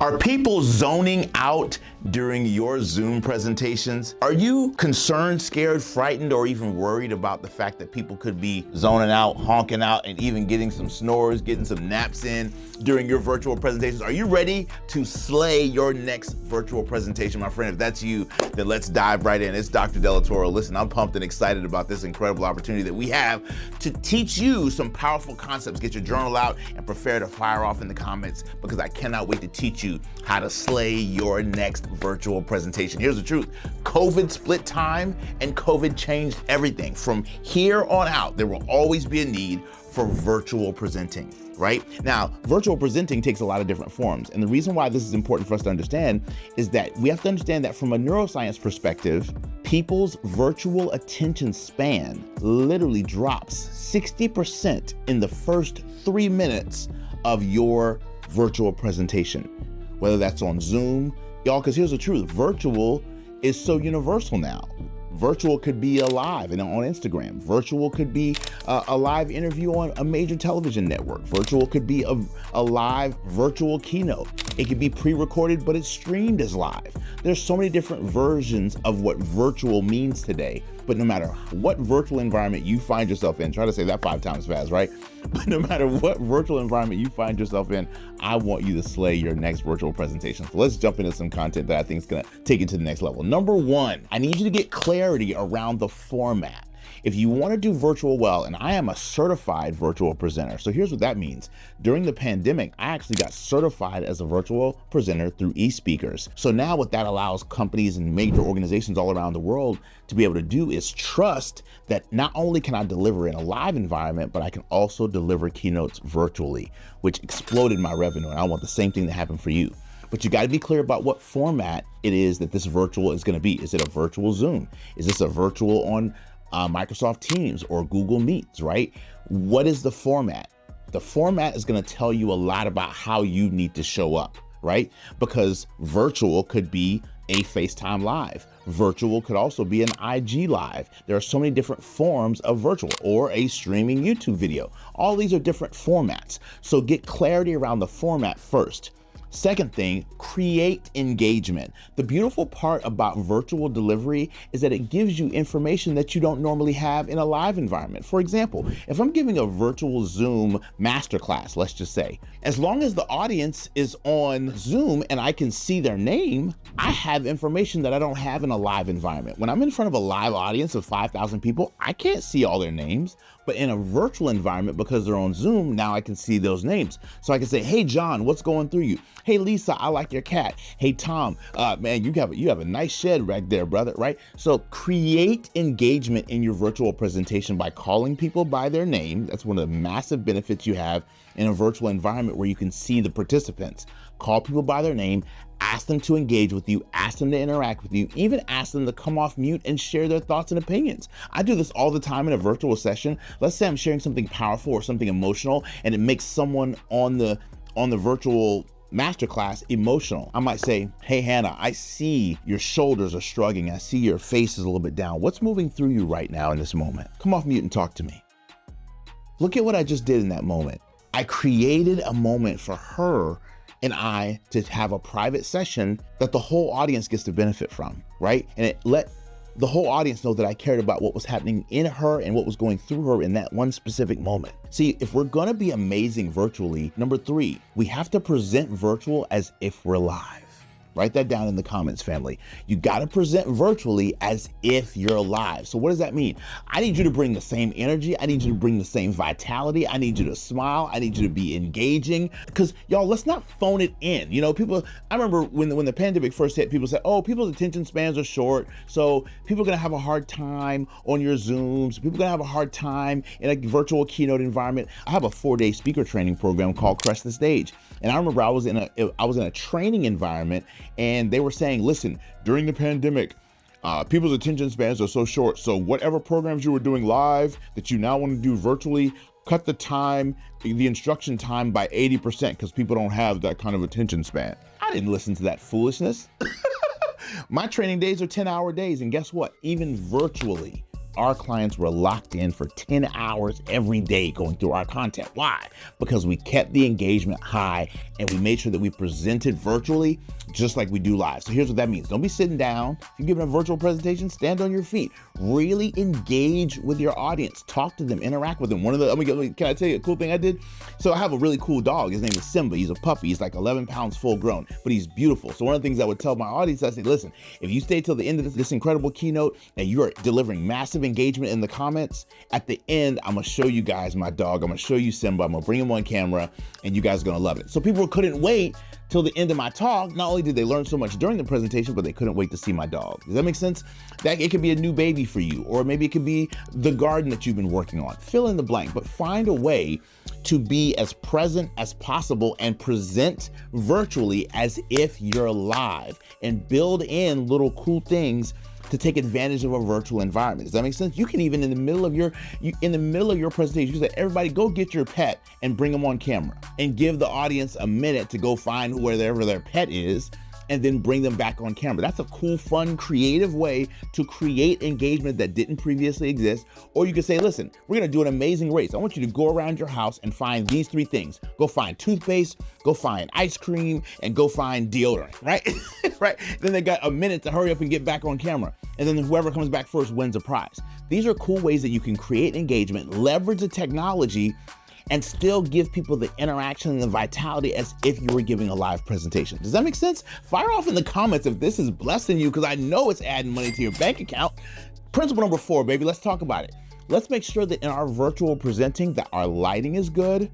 Are people zoning out during your Zoom presentations? Are you concerned, scared, frightened, or even worried about the fact that people could be zoning out, honking out, and even getting some snores, getting some naps in during your virtual presentations? Are you ready to slay your next virtual presentation, my friend? If that's you, then let's dive right in. It's Dr. Delatorro. Listen, I'm pumped and excited about this incredible opportunity that we have to teach you some powerful concepts. Get your journal out and prepare to fire off in the comments, because I cannot wait to teach you how to slay your next virtual presentation. Here's the truth. COVID split time and COVID changed everything. From here on out, there will always be a need for virtual presenting, right? Now, virtual presenting takes a lot of different forms. And the reason why this is important for us to understand is that we have to understand that from a neuroscience perspective, people's virtual attention span literally drops 60% in the first 3 minutes of your virtual presentation, whether that's on Zoom, y'all, because here's the truth, virtual is so universal now. Virtual could be a live and on Instagram. Virtual could be a live interview on a major television network. Virtual could be a live virtual keynote. It could be pre-recorded, but it's streamed as live. There's so many different versions of what virtual means today. But no matter what virtual environment you find yourself in, try to say that 5 times fast, right? But no matter what virtual environment you find yourself in, I want you to slay your next virtual presentation. So let's jump into some content that I think is gonna take it to the next level. Number one, I need you to get clarity around the format. If you want to do virtual well, and I am a certified virtual presenter. So here's what that means. During the pandemic, I actually got certified as a virtual presenter through eSpeakers. So now what that allows companies and major organizations all around the world to be able to do is trust that not only can I deliver in a live environment, but I can also deliver keynotes virtually, which exploded my revenue. And I want the same thing to happen for you. But you got to be clear about what format it is that this virtual is going to be. Is it a virtual Zoom? Is this a virtual on Microsoft Teams or Google Meets, right? What is the format? The format is going to tell you a lot about how you need to show up, right? Because virtual could be a FaceTime Live. Virtual could also be an IG Live. There are so many different forms of virtual, or a streaming YouTube video. All these are different formats. So get clarity around the format first. Second thing, create engagement. The beautiful part about virtual delivery is that it gives you information that you don't normally have in a live environment. For example, if I'm giving a virtual Zoom masterclass, let's just say, as long as the audience is on Zoom and I can see their name, I have information that I don't have in a live environment. When I'm in front of a live audience of 5,000 people, I can't see all their names. But in a virtual environment, because they're on Zoom, now I can see those names. So I can say, hey, John, what's going through you? Hey, Lisa, I like your cat. Hey, Tom, man, you have a nice shed right there, brother, right? So create engagement in your virtual presentation by calling people by their name. That's one of the massive benefits you have in a virtual environment where you can see the participants. Call people by their name, ask them to engage with you, ask them to interact with you, even ask them to come off mute and share their thoughts and opinions. I do this all the time in a virtual session. Let's say I'm sharing something powerful or something emotional, and it makes someone on the virtual masterclass emotional. I might say, hey, Hannah, I see your shoulders are shrugging. I see your face is a little bit down. What's moving through you right now in this moment? Come off mute and talk to me. Look at what I just did in that moment. I created a moment for her and I to have a private session that the whole audience gets to benefit from, right? And it let the whole audience know that I cared about what was happening in her and what was going through her in that one specific moment. See, if we're gonna be amazing virtually, number 3, we have to present virtual as if we're live. Write that down in the comments, family. You gotta present virtually as if you're live. So what does that mean? I need you to bring the same energy. I need you to bring the same vitality. I need you to smile. I need you to be engaging. Because y'all, let's not phone it in. You know, people, I remember when the pandemic first hit, people said, oh, people's attention spans are short. So people are gonna have a hard time on your Zooms. People are gonna have a hard time in a virtual keynote environment. I have a 4-day speaker training program called Crush the Stage. And I remember I was in a training environment, and they were saying, listen, during the pandemic, people's attention spans are so short. So whatever programs you were doing live that you now want to do virtually, cut the time, the instruction time by 80% because people don't have that kind of attention span. I didn't listen to that foolishness. My training days are 10-hour days. And guess what? Even virtually, our clients were locked in for 10 hours every day going through our content. Why? Because we kept the engagement high and we made sure that we presented virtually just like we do live. So here's what that means. Don't be sitting down. If you're giving a virtual presentation, stand on your feet. Really engage with your audience. Talk to them, interact with them. Can I tell you a cool thing I did? So I have a really cool dog. His name is Simba. He's a puppy. He's like 11 pounds full grown, but he's beautiful. So one of the things I would tell my audience, I say, listen, if you stay till the end of this incredible keynote and you are delivering massive engagement in the comments, at the end, I'm gonna show you guys my dog. I'm gonna show you Simba. I'm gonna bring him on camera and you guys are gonna love it. So people couldn't wait till the end of my talk. Not only did they learn so much during the presentation, but they couldn't wait to see my dog. Does that make sense? That it could be a new baby for you, or maybe it could be the garden that you've been working on. Fill in the blank, but find a way to be as present as possible and present virtually as if you're live, and build in little cool things to take advantage of a virtual environment. Does that make sense? You can even in the middle of your presentation, you say, everybody go get your pet and bring them on camera, and give the audience a minute to go find wherever their pet is and then bring them back on camera. That's a cool, fun, creative way to create engagement that didn't previously exist. Or you could say, listen, we're gonna do an amazing race. I want you to go around your house and find these 3 things. Go find toothpaste, go find ice cream, and go find deodorant, right? Right? Then they got a minute to hurry up and get back on camera. And then whoever comes back first wins a prize. These are cool ways that you can create engagement, leverage the technology, and still give people the interaction and the vitality as if you were giving a live presentation. Does that make sense? Fire off in the comments if this is blessing you, because I know it's adding money to your bank account. Principle number 4, baby, let's talk about it. Let's make sure that in our virtual presenting that our lighting is good,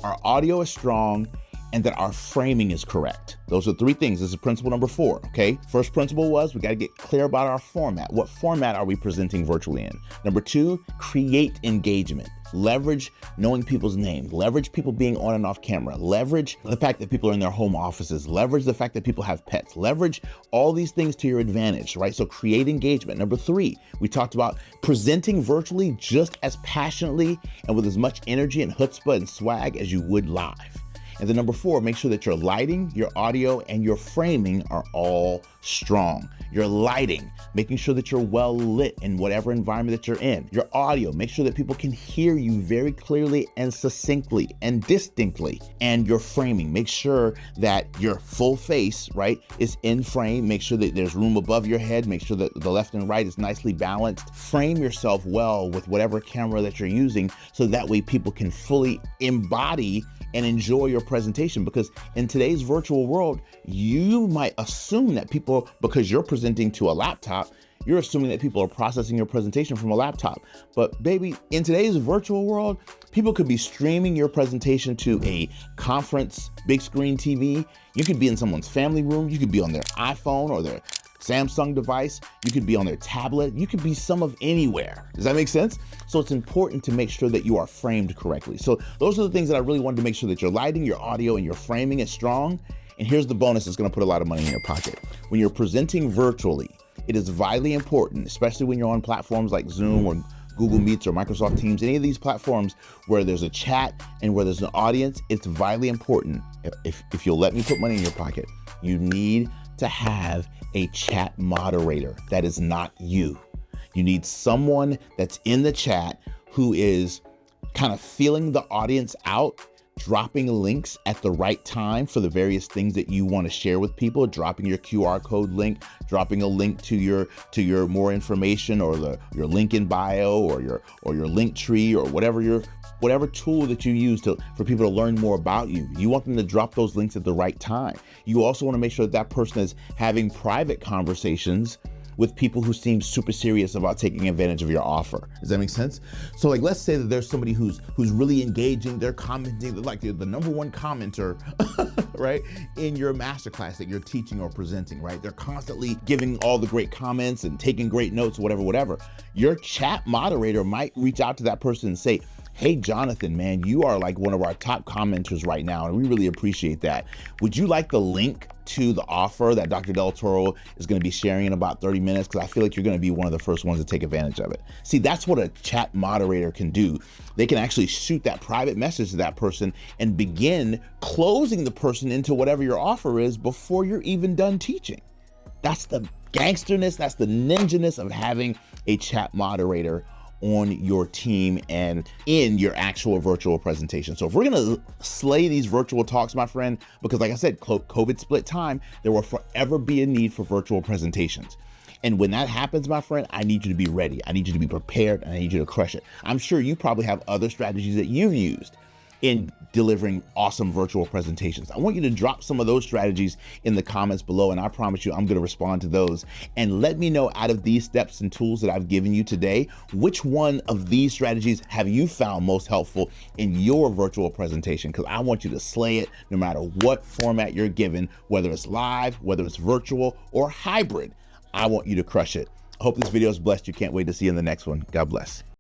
our audio is strong, and that our framing is correct. Those are 3 things. This is principle number 4, okay? First principle was we gotta get clear about our format. What format are we presenting virtually in? Number 2, create engagement. Leverage knowing people's names, leverage people being on and off camera, leverage the fact that people are in their home offices, leverage the fact that people have pets, leverage all these things to your advantage, right? So create engagement. Number 3, we talked about presenting virtually just as passionately and with as much energy and chutzpah and swag as you would live. And then number 4, make sure that your lighting, your audio, and your framing are all strong. Your lighting, making sure that you're well lit in whatever environment that you're in. Your audio, make sure that people can hear you very clearly and succinctly and distinctly. And your framing, make sure that your full face, right, is in frame. Make sure that there's room above your head. Make sure that the left and right is nicely balanced. Frame yourself well with whatever camera that you're using, so that way people can fully embody and enjoy your presentation. Because in today's virtual world, you might assume that people, because you're presenting to a laptop, you're assuming that people are processing your presentation from a laptop. But baby, in today's virtual world, people could be streaming your presentation to a conference, big screen TV. You could be in someone's family room. You could be on their iPhone or their Samsung device. You could be on their tablet. You could be some of anywhere. Does that make sense? So it's important to make sure that you are framed correctly. So those are the things that I really wanted to make sure that your lighting, your audio, and your framing is strong. And here's the bonus that's gonna put a lot of money in your pocket. When you're presenting virtually, it is vitally important, especially when you're on platforms like Zoom or Google Meets or Microsoft Teams, any of these platforms where there's a chat and where there's an audience, it's vitally important. If you'll let me put money in your pocket, you need to have a chat moderator that is not you. You need someone that's in the chat who is kind of feeling the audience out, dropping links at the right time for the various things that you want to share with people, dropping your QR code link, dropping a link to your more information, or your link in bio, or your link tree, or whatever tool that you use for people to learn more about you. You want them to drop those links at the right time. You also want to make sure that person is having private conversations with people who seem super serious about taking advantage of your offer. Does that make sense? So like, let's say that there's somebody who's really engaging, they're commenting, they're like the number 1 commenter, right, in your masterclass that you're teaching or presenting, right? They're constantly giving all the great comments and taking great notes, whatever. Your chat moderator might reach out to that person and say, hey, Jonathan, man, you are like one of our top commenters right now, and we really appreciate that. Would you like the link to the offer that Dr. Delatorro is gonna be sharing in about 30 minutes? Because I feel like you're gonna be one of the first ones to take advantage of it. See, that's what a chat moderator can do. They can actually shoot that private message to that person and begin closing the person into whatever your offer is before you're even done teaching. That's the gangsterness, that's the ninjaness of having a chat moderator on your team and in your actual virtual presentation. So if we're gonna slay these virtual talks, my friend, because like I said, COVID split time, there will forever be a need for virtual presentations. And when that happens, my friend, I need you to be ready. I need you to be prepared, and I need you to crush it. I'm sure you probably have other strategies that you've used in delivering awesome virtual presentations. I want you to drop some of those strategies in the comments below, and I promise you I'm gonna respond to those. And let me know, out of these steps and tools that I've given you today, which one of these strategies have you found most helpful in your virtual presentation? Because I want you to slay it no matter what format you're given, whether it's live, whether it's virtual, or hybrid. I want you to crush it. I hope this video has blessed you. Can't wait to see you in the next one. God bless.